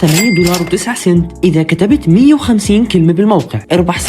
$8.09 إذا كتبت 150 كلمة بالموقع. اربح $16.18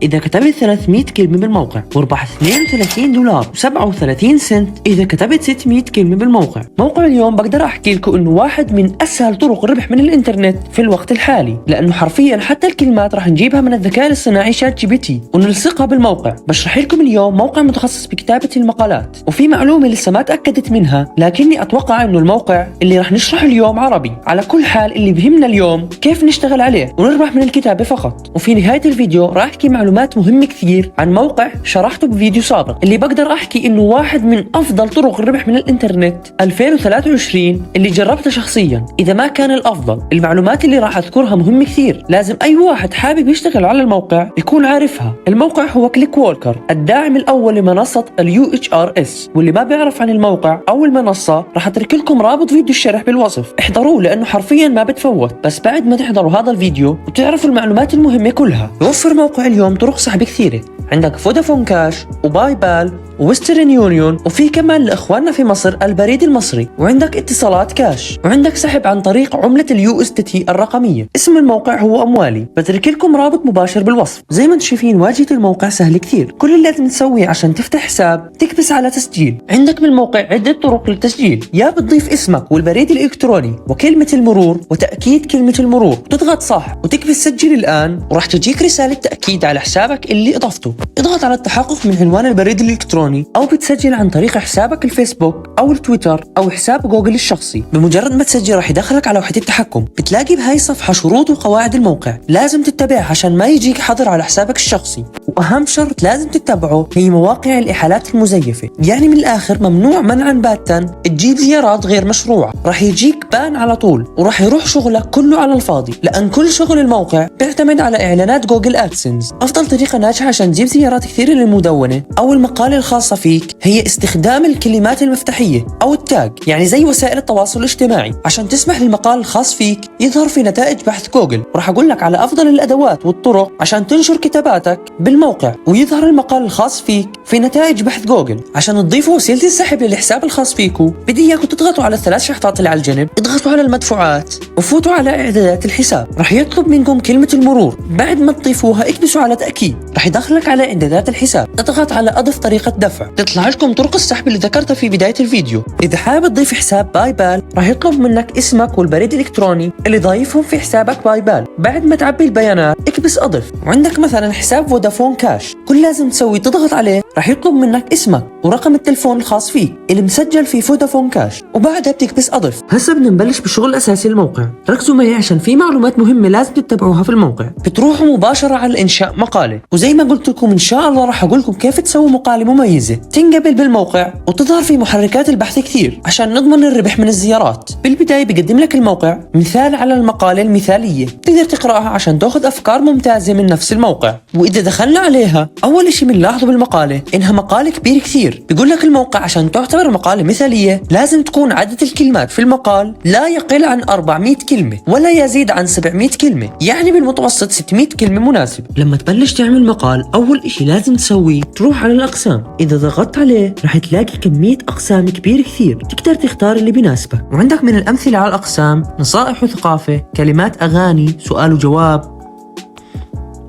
إذا كتبت 300 كلمة بالموقع، واربح $32.37 إذا كتبت 600 كلمة بالموقع. موقع اليوم بقدر أحكي لكم إنه واحد من أسهل طرق الربح من الإنترنت في الوقت الحالي، لأنه حرفيا حتى الكلمات راح نجيبها من الذكاء الاصطناعي ChatGPT ونلصقها بالموقع. بشرح لكم اليوم موقع متخصص بكتابة المقالات، وفي معلومة لسه ما تأكدت منها لكني أتوقع إنه الموقع اللي راح نشرحه اليوم عربي. على كل حال اللي بهمنا اليوم كيف نشتغل عليه ونربح من الكتابة فقط. وفي نهاية الفيديو راح أحكي معلومات مهمة كثير عن موقع شرحته بفيديو سابق، اللي بقدر أحكي إنه واحد من أفضل طرق الربح من الإنترنت 2023 اللي جربته شخصيا، إذا ما كان الأفضل. المعلومات اللي راح أذكرها مهمة كثير، لازم أي واحد حابب يشتغل على الموقع يكون عارفها. الموقع هو كليك ووركر، الداعم الأول لمنصة UHRS. واللي ما بيعرف عن الموقع أو المنصة راح أترك لكم رابط فيديو الشرح بالوصف، احضروه لأنه حرفيا ما بتفوت. بس بعد ما تحضروا هذا الفيديو وتعرفوا المعلومات المهمة كلها. يوفر موقع اليوم طرق سحب كثيرة، عندك فودافون كاش وباي بال وويسترن يونيون، وفي كمان لاخواننا في مصر البريد المصري، وعندك اتصالات كاش، وعندك سحب عن طريق عملة USDT الرقمية. اسم الموقع هو أموالي، بترك لكم رابط مباشر بالوصف. زي ما انتم شايفين واجهة الموقع سهل كثير، كل اللي لازم تسويه عشان تفتح حساب تكبس على تسجيل. عندك بالموقع عدة طرق للتسجيل، يا بتضيف اسمك والبريد الإلكتروني وكلمة المرور وتأكيد كلمة المرور، وتضغط صح وتكبس سجل الآن، وراح تجيك رسالة تأكيد على حسابك اللي اضفته. اضغط على التحقق من عنوان البريد الإلكتروني، أو بتسجل عن طريق حسابك الفيسبوك أو التويتر أو حساب جوجل الشخصي. بمجرد ما تسجل راح يدخلك على وحدة التحكم، بتلاقي بهاي الصفحة شروط وقواعد الموقع لازم تتبعها عشان ما يجيك حظر على حسابك الشخصي. وأهم شرط لازم تتبعه هي مواقع الإحالات المزيفة، يعني من الآخر ممنوع منعا باتا تجيب زيارات غير مشروعة، راح يجيك بان على طول، وراح يروح شغلك كله على الفاضي، لأن كل شغل الموقع بيعتمد على إعلانات جوجل أدسنس. أفضل طريقة ناجحة عشان تجيب زيارات كثيرة للمدونة أو المقالة الخاصة فيك هي استخدام الكلمات المفتاحية أو التاج، يعني زي وسائل التواصل الاجتماعي، عشان تسمح للمقال الخاص فيك يظهر في نتائج بحث جوجل. وراح أقول لك على أفضل الأدوات والطرق عشان تنشر كتاباتك بالموقع ويظهر المقال الخاص فيك في نتائج بحث جوجل. عشان تضيفوا وسيلة السحب للحساب الخاص فيكم، بدي إياكم تضغطوا على الثلاث شحطات اللي على الجنب، اضغطوا على المدفوعات وفوتوا على إعدادات الحساب. راح يطلب منكم كلمة المرور، بعد ما تضيفوها اكبسوا على تأكيد، راح يدخلك على إعدادات الحساب، اضغط على أضف طريقة دفع، تطلع لكم طرق السحب اللي ذكرتها في بداية الفيديو. إذا حابب تضيف حساب باي بال راح يطلب منك اسمك والبريد الإلكتروني اللي ضايفهم في حسابك باي بال. بعد ما تعبي البيانات اكبس أضف. وعندك مثلا حساب فودافون كاش، كل لازم تسوي تضغط عليه، راح يطلب منك اسمك ورقم التلفون الخاص فيك اللي مسجل في فودافون كاش، وبعدها بتكبس أضف. هسه بدنا نبلش بالشغل الأساسي الموقع. ركزوا معي عشان في معلومات مهمة لازم تتبعوها في الموقع. بتروحوا مباشرة على إنشاء مقالة، وزي ما قلت لكم إن شاء الله راح أقول لكم كيف تسووا مقالة مميزة تنقبل بالموقع وتظهر في محركات البحث كثير عشان نضمن الربح من الزيارات. بالبداية بقدم لك الموقع مثال على المقالة المثالية، تقدر تقرأها عشان تاخذ أفكار ممتازة من نفس الموقع. وإذا دخلنا عليها، أول إشي بنلاحظه بالمقالة إنها مقالة كبير كثير. بيقول لك الموقع عشان تعتبر مقالة مثالية لازم تكون عدد الكلمات في المقال لا يقل عن 400 كلمة ولا يزيد عن 700 كلمة، يعني بالمتوسط 600 كلمة مناسب. لما تبلش تعمل مقال، أول إشي لازم تسويه تروح على الأقسام. إذا ضغطت عليه راح تلاقي كمية أقسام كبير كثير، تقدر تختار اللي بيناسبك. وعندك من الأمثلة على الأقسام نصائح وثقافة، كلمات أغاني، سؤال وجواب،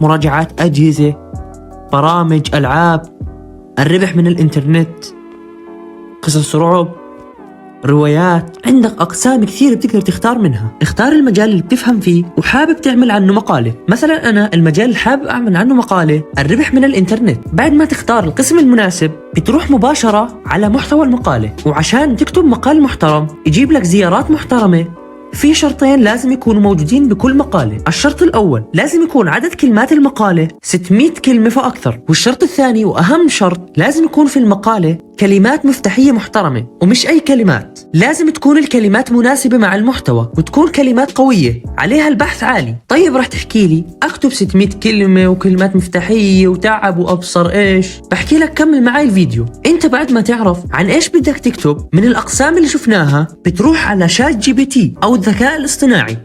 مراجعات أجهزة، برامج، ألعاب، الربح من الإنترنت، قصص رعب، روايات. عندك أقسام كثير بتقدر تختار منها. اختار المجال اللي بتفهم فيه وحابب تعمل عنه مقالة. مثلا أنا المجال اللي حابب أعمل عنه مقالة الربح من الإنترنت. بعد ما تختار القسم المناسب بتروح مباشرة على محتوى المقالة، وعشان تكتب مقال محترم يجيب لك زيارات محترمة في شرطين لازم يكونوا موجودين بكل مقالة. الشرط الأول لازم يكون عدد كلمات المقالة 600 كلمة فأكثر، والشرط الثاني وأهم شرط لازم يكون في المقالة كلمات مفتاحية محترمة، ومش أي كلمات. لازم تكون الكلمات مناسبة مع المحتوى وتكون كلمات قوية عليها البحث عالي. طيب راح تحكي لي أكتب 600 كلمة وكلمات مفتاحية وتعب وأبصر إيش؟ بحكي لك كمل معي الفيديو. أنت بعد ما تعرف عن إيش بدك تكتب من الأقسام اللي شفناها بتروح على ChatGPT أو الذكاء الاصطناعي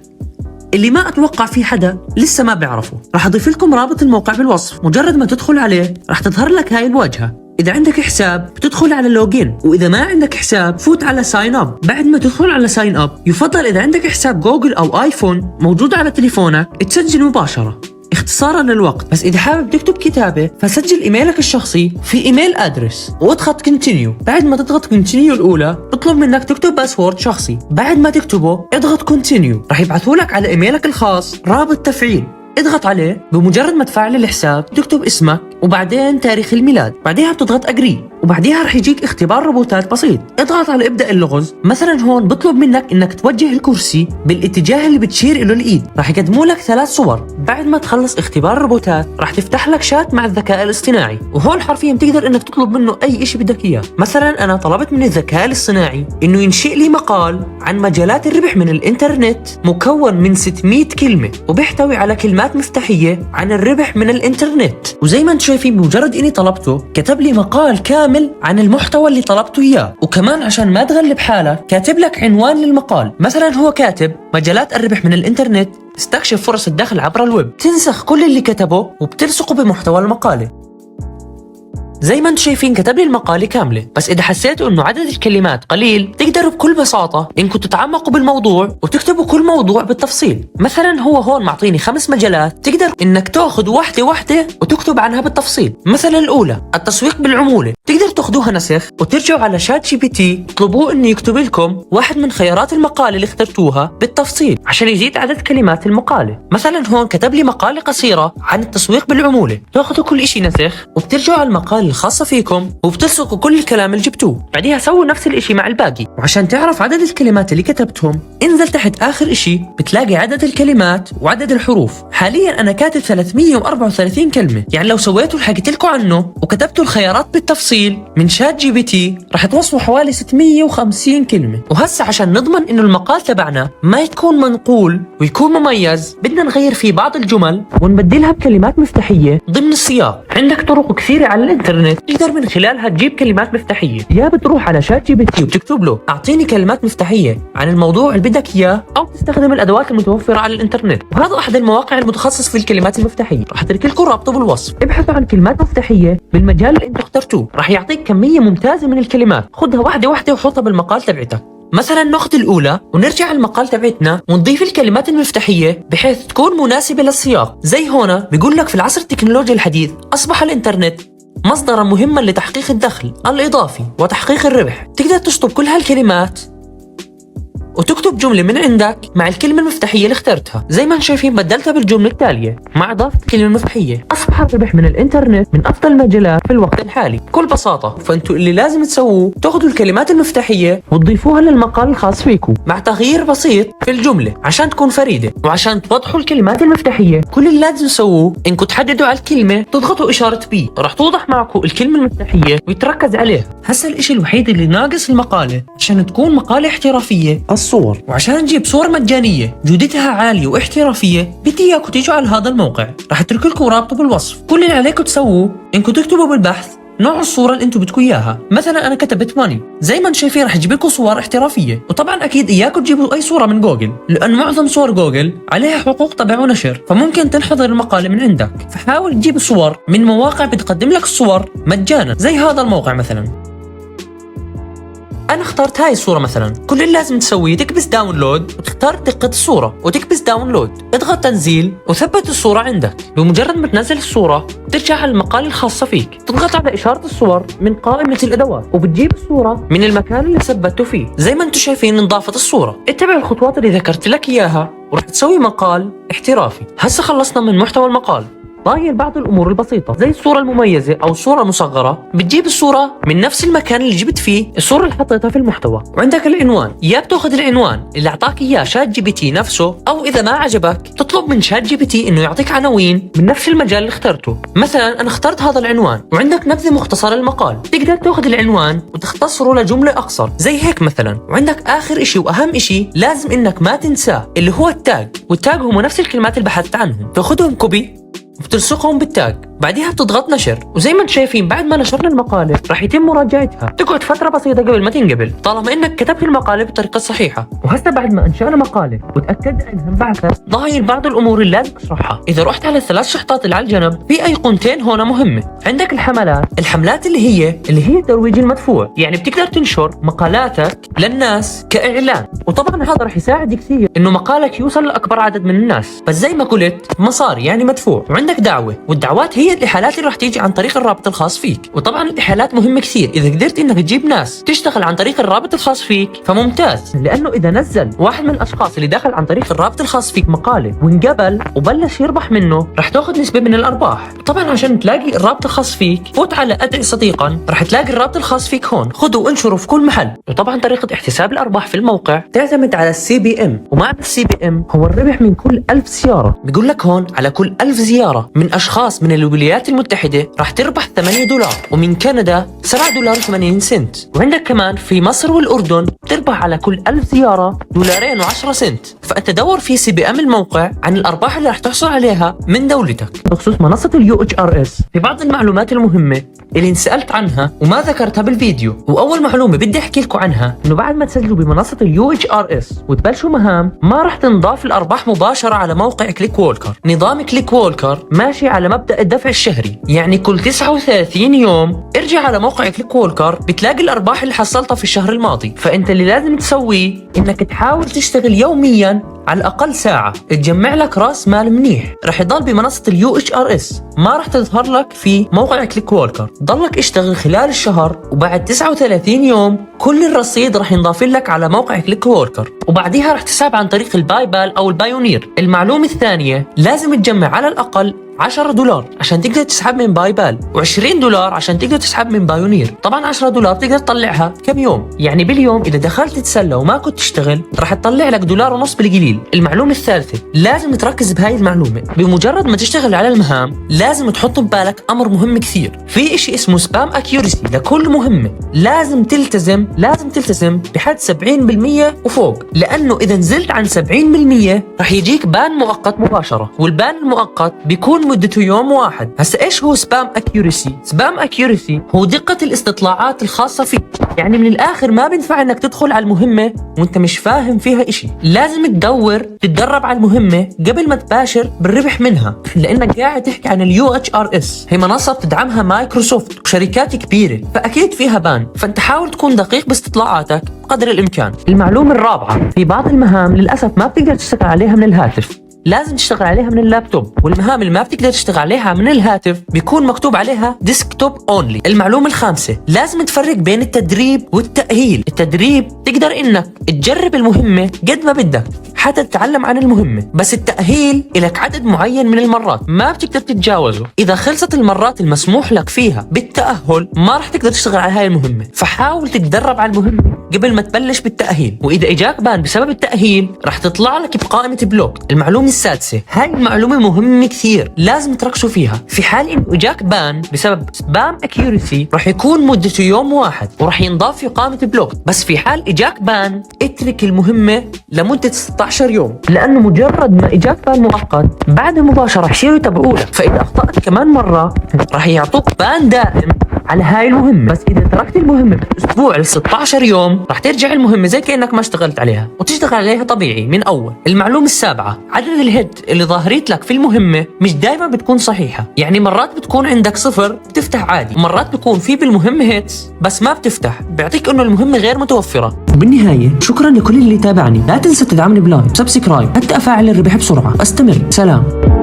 اللي ما أتوقع في حدا لسه ما بيعرفه. راح أضيف لكم رابط الموقع بالوصف. مجرد ما تدخل عليه راح تظهر لك هاي الواجهة. إذا عندك حساب بتدخل على لوجين، وإذا ما عندك حساب فوت على ساين أب. بعد ما تدخل على ساين أب يفضل إذا عندك حساب جوجل أو آيفون موجود على تليفونك تسجل مباشرة اختصارا للوقت. بس إذا حابب تكتب كتابة فسجل إيميلك الشخصي في إيميل أدرس واضغط كونتينيو. بعد ما تضغط كونتينيو الأولى بطلب منك تكتب باسورد شخصي. بعد ما تكتبه اضغط كونتينيو، راح يبعثوا لك على إيميلك الخاص رابط تفعيل، اضغط عليه. بمجرد ما تفعل الحساب تكتب اسمك وبعدين تاريخ الميلاد، بعدها بتضغط اجري، وبعدها رح يجيك اختبار روبوتات بسيط. اضغط على ابدأ اللغز. مثلا هون بطلب منك انك توجه الكرسي بالاتجاه اللي بتشير له الايد. رح يقدموا لك 3 صور. بعد ما تخلص اختبار الروبوتات رح تفتح لك شات مع الذكاء الاصطناعي، وهون حرفيا بتقدر انك تطلب منه اي شيء بدك اياه. مثلا انا طلبت من الذكاء الاصطناعي انه ينشئ لي مقال عن مجالات الربح من الانترنت مكون من 600 كلمة، وبيحتوي على كلمات مفتاحية عن الربح من الانترنت. وزي ما انتم شايفين بمجرد اني طلبته كتب لي مقال كامل عن المحتوى اللي طلبته اياه. وكمان عشان ما تغلب حالك كاتب لك عنوان للمقال. مثلا هو كاتب مجالات الربح من الانترنت، استكشف فرص الدخل عبر الويب. تنسخ كل اللي كتبه وبتلصقه بمحتوى المقالة. زي ما انتم شايفين كتب لي المقالة كاملة. بس إذا حسيتوا إنه عدد الكلمات قليل تقدروا بكل بساطة إنكم تتعمقوا بالموضوع وتكتبوا كل موضوع بالتفصيل. مثلا هو هون معطيني 5 مجالات تقدر إنك تأخذ واحدة وتكتب عنها بالتفصيل. مثلا الأولى التسويق بالعمولة، تقدر تاخذوها نسخ وترجعوا على شات جي بي تي تطلبوه إنه يكتب لكم واحد من خيارات المقالة اللي اخترتوها بالتفصيل عشان يزيد عدد كلمات المقالة. مثلا هون كتب لي مقالة قصيرة عن التسويق بالعمولة، تاخذوا كل إشي نسخ وبترجعوا على المقالة الخاصة فيكم وبتلصقوا كل الكلام اللي جبتوه. بعدها سووا نفس الاشي مع الباقي. وعشان تعرف عدد الكلمات اللي كتبتهم انزل تحت اخر اشي بتلاقي عدد الكلمات وعدد الحروف. حاليا انا كاتب 334 كلمة، يعني لو سويتوا اللي حكيت لكم عنه وكتبتوا الخيارات بالتفصيل من شات جي بي تي رح توصلوا حوالي 650 كلمة. وهسا عشان نضمن انه المقال تبعنا ما يكون منقول ويكون مميز بدنا نغير فيه بعض الجمل ونبدلها بكلمات مفتاحية ضمن السياق. عندك طرق كثيرة على الانترنت تقدر من خلالها تجيب كلمات مفتاحية. يا بتروح على شات جي بي تي وبتكتب له اعطيني كلمات مفتاحية عن الموضوع اللي بدك اياه، او تستخدم الادوات المتوفرة على الانترنت. وهذا احد المواقع المتخصص في الكلمات المفتاحية، راح اترك لكم رابطه بالوصف. ابحثوا عن كلمات مفتاحية بالمجال اللي انتم اخترتوه، راح يعطيك كمية ممتازة من الكلمات. خذها واحدة وحطها بالمقال تبعتك. مثلا ناخذ الأولى ونرجع المقال تبعتنا ونضيف الكلمات المفتاحية بحيث تكون مناسبة للسياق. زي هنا بيقول لك في العصر التكنولوجي الحديث أصبح الإنترنت مصدرا مهما لتحقيق الدخل الإضافي وتحقيق الربح. تقدر تشطب كل هالكلمات وتكتب جملة من عندك مع الكلمة المفتاحية اللي اخترتها. زي ما انتم شايفين بدلتها بالجملة التالية مع إضافة الكلمة المفتاحية. أصبح الربح من الإنترنت من أفضل المجالات في الوقت الحالي بكل بساطة. فأنتوا اللي لازم تسووه تاخذوا الكلمات المفتاحية وتضيفوها للمقال الخاص فيكم مع تغيير بسيط في الجملة عشان تكون فريدة. وعشان توضحوا الكلمات المفتاحية كل اللي لازم تسووه إنكم تحددوا على الكلمة تضغطوا إشارة بي، راح توضح معكم الكلمة المفتاحية ويتركز عليها. هسا الإشي الوحيد اللي ناقص المقالة عشان تكون مقالة احترافية الصور. وعشان نجيب صور مجانية جودتها عالية واحترافية بدي اياكم تيجوا على هذا الموقع، راح اترك لكم رابطه بالوصف. كل اللي عليكم تسووه انكم تكتبوا بالبحث نوع الصورة اللي انتم بدكم اياها. مثلا انا كتبت ماني، زي ما انتم شايفين راح يجيب لكم صور احترافية. وطبعا اكيد اياكم تجيبوا اي صورة من جوجل، لان معظم صور جوجل عليها حقوق طبع ونشر، فممكن تنحظر المقالة من عندك. فحاول تجيب صور من مواقع بتقدم لك الصور مجانا زي هذا الموقع مثلا. أنا اخترت هاي الصورة مثلا. كل اللي لازم تسويه تكبس داونلود وتختار دقة الصورة وتكبس داونلود، اضغط تنزيل وثبت الصورة عندك. بمجرد ما تنزل الصورة ترجع على المقال الخاصة فيك، تضغط على إشارة الصور من قائمة الأدوات وبتجيب الصورة من المكان اللي ثبته فيه. زي ما انتم شايفين انضافت الصورة. اتبع الخطوات اللي ذكرت لك إياها ورح تسوي مقال احترافي. هسه خلصنا من محتوى المقال. باقي بعض الامور البسيطه زي الصوره المميزه او الصوره المصغره. بتجيب الصوره من نفس المكان اللي جبت فيه الصوره اللي حطيتها في المحتوى. وعندك العنوان، يا بتاخذ العنوان اللي اعطاك اياه شات جي بي تي نفسه، او اذا ما عجبك تطلب من شات جي بي تي انه يعطيك عناوين من نفس المجال اللي اخترته. مثلا انا اخترت هذا العنوان. وعندك نبذه مختصره للمقال، تقدر تاخذ العنوان وتختصره لجمله اقصر زي هيك مثلا. وعندك اخر اشي واهم اشي لازم انك ما تنساه اللي هو التاج. والتاج هم نفس الكلمات اللي بحثت عنهم، تاخذهم كوبي وبتلصقهم بالتاج بعدها بتضغط نشر، وزي ما انتم شايفين بعد ما نشرنا المقالة راح يتم مراجعتها، تقعد فترة بسيطة قبل ما تنقبل طالما انك كتبت المقالة بالطريقة الصحيحة. وهسه بعد ما انشأنا مقالة وتأكدنا انها انبعثت، ضايل بعض الامور اللي لازم اشرحها. اذا رحت على الثلاث شحطات اللي على الجنب في ايقونتين هون مهمة. عندك الحملات اللي هي الترويج المدفوع، يعني بتقدر تنشر مقالاتك للناس كإعلان، وطبعا هذا راح يساعد كثير انه مقالك يوصل لاكبر عدد من الناس، بس زي ما قلت مصاري يعني مدفوع. وعندك دعوة، والدعوات هي الإحالات اللي راح تيجي عن طريق الرابط الخاص فيك. وطبعا الإحالات مهمة كثير، إذا قدرت إنك تجيب ناس تشتغل عن طريق الرابط الخاص فيك فممتاز، لأنه إذا نزل واحد من الأشخاص اللي دخل عن طريق الرابط الخاص فيك مقالة وانقبل وبلش يربح منه، راح تاخذ نسبة من الأرباح. طبعا عشان تلاقي الرابط الخاص فيك فوت على أدعي صديقا، راح تلاقي الرابط الخاص فيك هون، خذه وانشره في كل محل. وطبعا طريقة احتساب الأرباح في الموقع تعتمد على CPM، ومعنى CPM هو الربح من كل 1000 زيارة. بيقول لك هون على كل 1000 زيارة من أشخاص من الولايات المتحدة راح تربح $8، ومن كندا $7.80. وعندك كمان في مصر والأردن تربح على كل 1000 زيارة $2.10. فأنت دور في CPM الموقع عن الأرباح اللي راح تحصل عليها من دولتك. بخصوص منصة UHRS في بعض المعلومات المهمة اللي انسألت عنها وما ذكرتها بالفيديو. وأول معلومة بدي أحكي لكم عنها إنه بعد ما تسجلوا بمنصة UHRS وتبلشوا مهام، ما راح تنضاف الأرباح مباشرة على موقع كليك وولكر. نظام كليك وولكر ماشي على مبدأ الدفع الشهري، يعني كل 39 يوم ارجع على موقع كليك وولكر بتلاقي الأرباح اللي حصلتها في الشهر الماضي. فأنت اللي لازم تسويه إنك تحاول تشتغل يوميا على الأقل ساعة تجمع لك راس مال منيح. رح يضل بمنصة UHRS، ما رح تظهر لك في موقع كليك وولكر. ضلك اشتغل خلال الشهر، وبعد 39 يوم كل الرصيد رح ينضاف لك على موقع كليك وولكر، وبعديها رح تسحب عن طريق الباي بال أو البايونير. المعلومة الثانية، لازم تجمع على الأقل $10 عشان تقدر تسحب من باي بال، و$20 عشان تقدر تسحب من بايونير. طبعا $10 تقدر تطلعها كم يوم، يعني باليوم إذا دخلت تتسلى وما كنت تشتغل راح تطلع لك $1.50 بالقليل. المعلومة الثالثة، لازم تركز بهاي المعلومة. بمجرد ما تشتغل على المهام لازم تحط ببالك أمر مهم كثير، في إشي اسمه سبام أكيوريسي لكل مهمة. لازم تلتزم بحد 70% وفوق، لأنه إذا نزلت عن 70% راح يجيك بان مؤقت مباشرة، والبان المؤقت بيكون مدته يوم واحد. هسا ايش هو سبام اكيوريسي؟ سبام اكيوريسي هو دقة الاستطلاعات الخاصة فيك. يعني من الاخر ما بينفع انك تدخل على المهمة وانت مش فاهم فيها اشي، لازم تدور تتدرب على المهمة قبل ما تباشر بالربح منها، لانك قاعد تحكي عن UHRS، هي منصة بتدعمها مايكروسوفت وشركات كبيرة، فاكيد فيها بان. فانت حاول تكون دقيق باستطلاعاتك قدر الامكان. المعلومة الرابعة، في بعض المهام للاسف ما بتقدر تشتغل عليها من الهاتف، لازم تشتغل عليها من اللابتوب. والمهام اللي ما بتقدر تشتغل عليها من الهاتف بيكون مكتوب عليها ديسكتوب اونلي. المعلومة الخامسة، لازم تفرق بين التدريب والتأهيل. التدريب تقدر انك تجرب المهمة قد ما بدك حتى تتعلم عن المهمة، بس التأهيل لك عدد معين من المرات ما بتقدر تتجاوزه. إذا خلصت المرات المسموح لك فيها بالتأهل ما راح تقدر تشتغل على هاي المهمة، فحاول تتدرب على المهمة قبل ما تبلش بالتأهيل. وإذا إجاك بان بسبب التأهيل راح تطلع لك بقائمة بلوك. المعلومة السادسة، هاي المعلومة مهمة كثير لازم تركزوا فيها. في حال إنه إجاك بان بسبب سبام أكيوريسي راح يكون مدته يوم واحد وراح ينضاف في قائمة بلوك، بس في حال إجاك بان اترك المهمة لمدة 16 يوم، لأنه مجرد ما إجاك بان مؤقت بعد مباشرة راح يصيروا يتابعوا لك، فإذا أخطأت كمان مرة راح يعطوك بان دائم على هاي المهمة. بس إذا تركت المهمة بالأسبوع ل 16 يوم راح ترجع المهمة زي كأنك ما اشتغلت عليها وتشتغل عليها طبيعي من أول. المعلومة السابعة، عدد الهيد اللي ظاهرت لك في المهمة مش دائما بتكون صحيحة، يعني مرات بتكون عندك 0 بتفتح عادي، ومرات بتكون في بالمهمة هيتس بس ما بتفتح، بيعطيك إنه المهمة غير متوفرة. وبالنهاية شكرا لكل اللي تابعني، لا تنسى تدعمني بلايك وسبسكرايب حتى أفعل الربح بسرعة. أستمر. سلام.